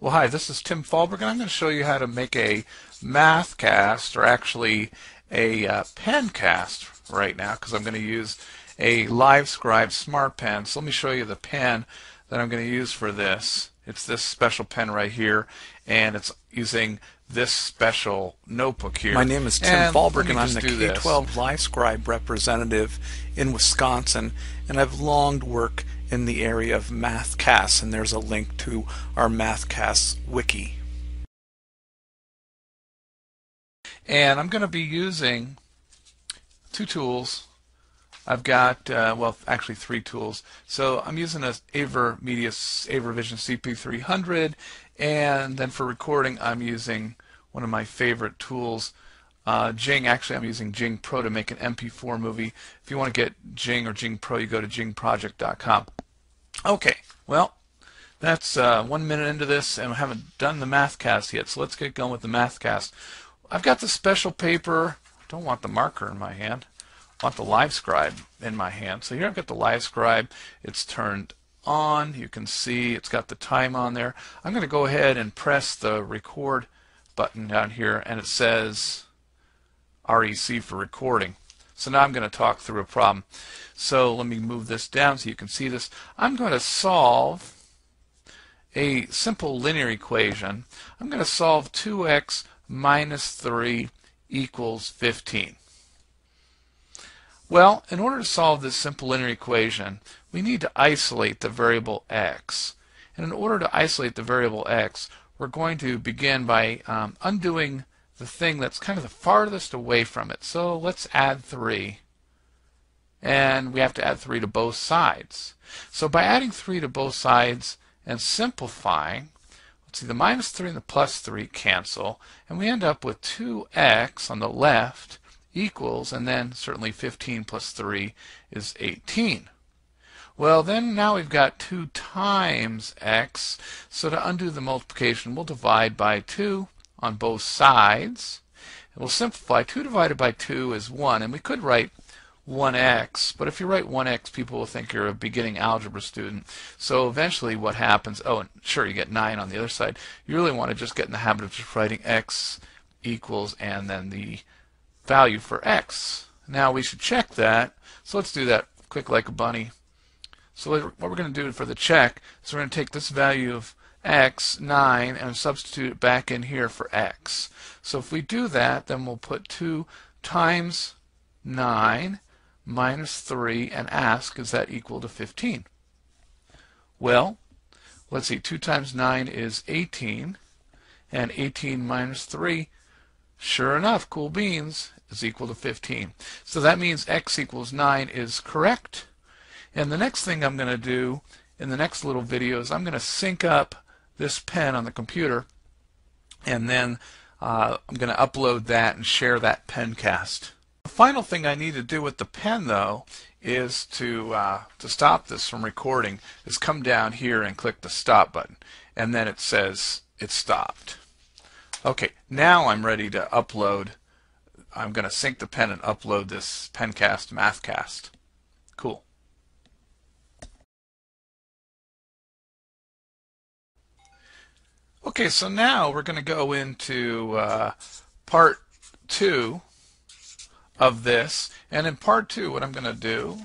Well, hi, this is Tim Fallberg, and I'm going to show you how to make a Mathcast, or actually a Pencast right now, because I'm going to use a LiveScribe Smart Pen. So let me show you the pen that I'm going to use for this. It's this special pen right here, and it's using this special notebook here. My name is Tim Fallberg, and I'm the K-12 LiveScribe representative in Wisconsin, and I've long worked in the area of Mathcasts, and there's a link to our Mathcasts wiki. And I'm going to be using two tools. I've got, well, actually three tools. So I'm using a AverMedia AverVision CP300, and then for recording I'm using one of my favorite tools, Jing. Actually, I'm using Jing Pro to make an MP4 movie. If you want to get Jing or Jing Pro, you go to jingproject.com. Okay, well, that's 1 minute into this, and I haven't done the Mathcast yet, so let's get going with the Mathcast. I've got the special paper. I don't want the marker in my hand. I want the LiveScribe in my hand. So here I've got the LiveScribe. It's turned on. You can see it's got the time on there. I'm going to go ahead and press the record button down here, and it says REC for recording. So now I'm going to talk through a problem. So let me move this down so you can see this. I'm going to solve a simple linear equation. I'm going to solve 2x minus 3 equals 15. Well, in order to solve this simple linear equation, we need to isolate the variable x. And in order to isolate the variable x, we're going to begin by undoing the thing that's kind of the farthest away from it. So let's add 3. And we have to add 3 to both sides. So by adding 3 to both sides and simplifying, let's see, the minus 3 and the plus 3 cancel, and we end up with 2x on the left equals, and then certainly 15 plus 3 is 18. Well, then now we've got 2 times x, so to undo the multiplication, we'll divide by 2 on both sides. And we'll simplify. 2 divided by 2 is 1, and we could write 1x, but if you write 1x, people will think you're a beginning algebra student. So eventually what happens, oh, and sure, you get 9 on the other side. You really want to just get in the habit of just writing x equals and then the value for x. Now we should check that, so let's do that quick like a bunny. So what we're going to do for the check is we're going to take this value of x, 9, and substitute it back in here for x. So if we do that, then we'll put 2 times 9 minus 3 and ask, is that equal to 15? Well, let's see, 2 times 9 is 18, and 18 minus 3, sure enough, cool beans, is equal to 15. So that means x equals 9 is correct. And the next thing I'm going to do in the next little video is I'm going to sync up this pen on the computer, and then I'm going to upload that and share that Pencast. The final thing I need to do with the pen, though, is to stop this from recording, is come down here and click the stop button, and then it says it's stopped. Okay, now I'm ready to upload. I'm going to sync the pen and upload this Pencast Mathcast. Cool. Okay, so now we're going to go into part 2 of this, and in part 2 what I'm going to do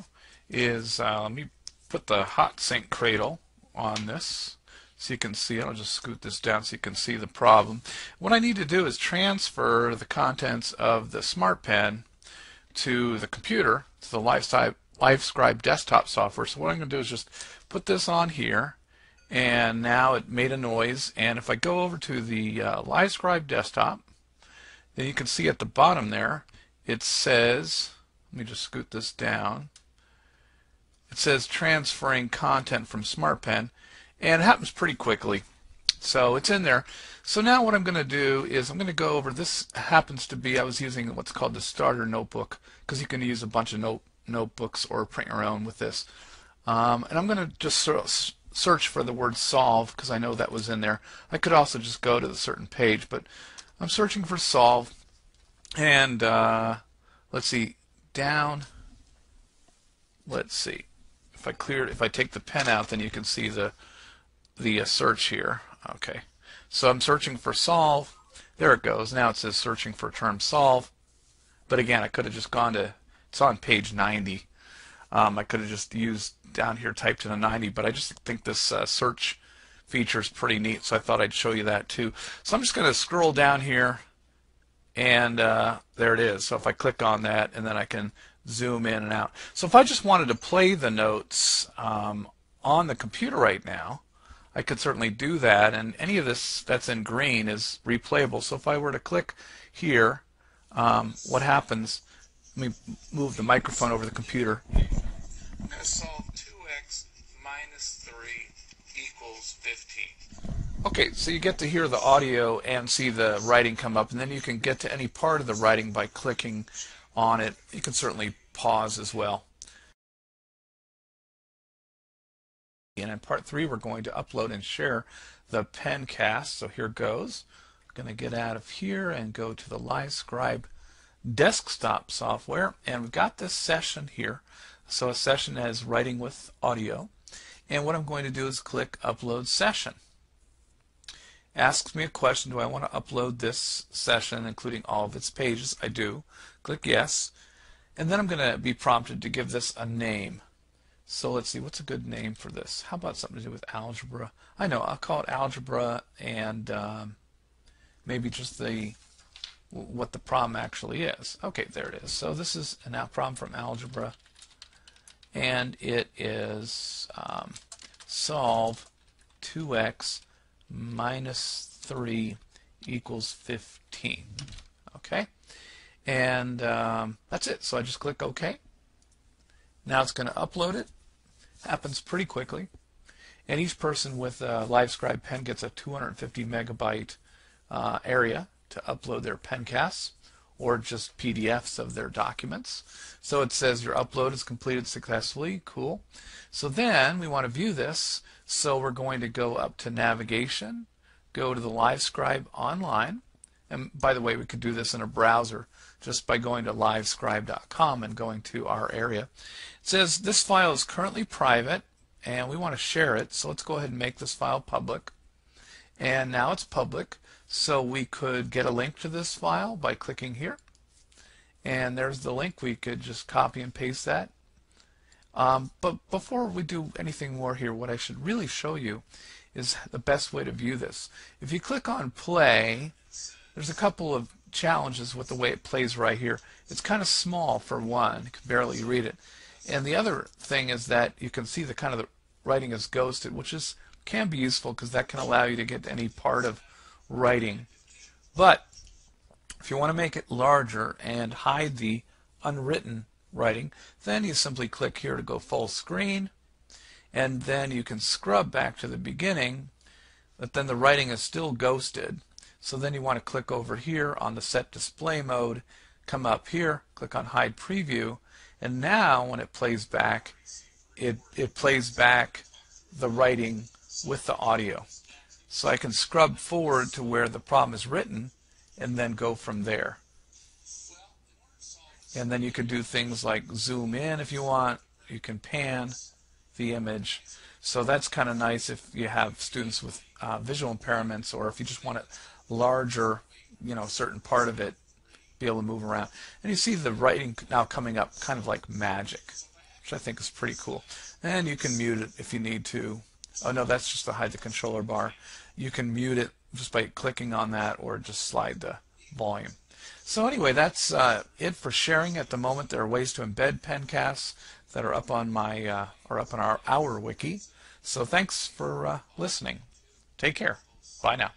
is let me put the hot sink cradle on this so you can see it. I'll just scoot this down so you can see the problem. What I need to do is transfer the contents of the Smart Pen to the computer, to the LiveScribe desktop software. So what I'm going to do is just put this on here, and now it made a noise, and if I go over to the LiveScribe desktop, then you can see at the bottom there it says, let me just scoot this down, it says transferring content from Smart Pen, and it happens pretty quickly. So it's in there. So now what I'm going to do is I'm going to go over, this happens to be, I was using what's called the starter notebook, because you can use a bunch of notebooks or print your own with this. And I'm going to just search for the word solve, because I know that was in there. I could also just go to the certain page, but I'm searching for solve, and let's see, down, let's see, if I take the pen out, then you can see the search here. Okay, So I'm searching for solve. There it goes. Now it says searching for term solve. But again, I could have just gone to, it's on page 90. I could have just used down here, typed in a 90, but I just think this search feature is pretty neat, so I thought I'd show you that too. So I'm just going to scroll down here, and there it is. So if I click on that, and then I can zoom in and out. So if I just wanted to play the notes on the computer right now, I could certainly do that, and any of this that's in green is replayable. So if I were to click here, what happens, let me move the microphone over the computer. I'm going to solve 2x minus 3 equals 15. Okay, so you get to hear the audio and see the writing come up, and then you can get to any part of the writing by clicking on it. You can certainly pause as well. And in part 3, we're going to upload and share the Pencast. So here goes. I'm going to get out of here and go to the LiveScribe desktop software, and we've got this session here. So a session has writing with audio, and what I'm going to do is click Upload Session. Asks me a question, do I want to upload this session including all of its pages? I do. Click Yes, and then I'm going to be prompted to give this a name. So let's see, what's a good name for this? How about something to do with algebra? I know, I'll call it algebra, and maybe just what the problem actually is. Okay, there it is. So this is a problem from algebra, and it is solve 2x minus 3 equals 15. Okay, and that's it. So I just click OK. Now it's going to upload it. Happens pretty quickly, and each person with a LiveScribe pen gets a 250 megabyte area to upload their pencasts or just PDFs of their documents. So it says your upload is completed successfully. Cool. So then we want to view this. So we're going to go up to navigation, go to the LiveScribe online. And by the way, we could do this in a browser just by going to livescribe.com and going to our area. It says this file is currently private and we want to share it. So let's go ahead and make this file public. And now it's public. So we could get a link to this file by clicking here. And there's the link. We could just copy and paste that. But before we do anything more here, what I should really show you is the best way to view this. If you click on play, there's a couple of challenges with the way it plays right here. It's kind of small for one. You can barely read it. And the other thing is that you can see the kind of the writing is ghosted, which can be useful because that can allow you to get to any part of writing. But if you want to make it larger and hide the unwritten writing, then you simply click here to go full screen, and then you can scrub back to the beginning, but then the writing is still ghosted. So then you want to click over here on the set display mode, come up here, click on hide preview, and now when it plays back, it plays back the writing with the audio. So I can scrub forward to where the problem is written and then go from there. And then you can do things like zoom in if you want. You can pan the image. So that's kind of nice if you have students with visual impairments, or if you just want it larger, a certain part of it, be able to move around. And you see the writing now coming up kind of like magic, which I think is pretty cool. And you can mute it if you need to. Oh no, that's just to hide the controller bar. You can mute it just by clicking on that, or just slide the volume. So anyway, that's it for sharing at the moment. There are ways to embed pencasts that are up on our wiki. So thanks for listening. Take care. Bye now.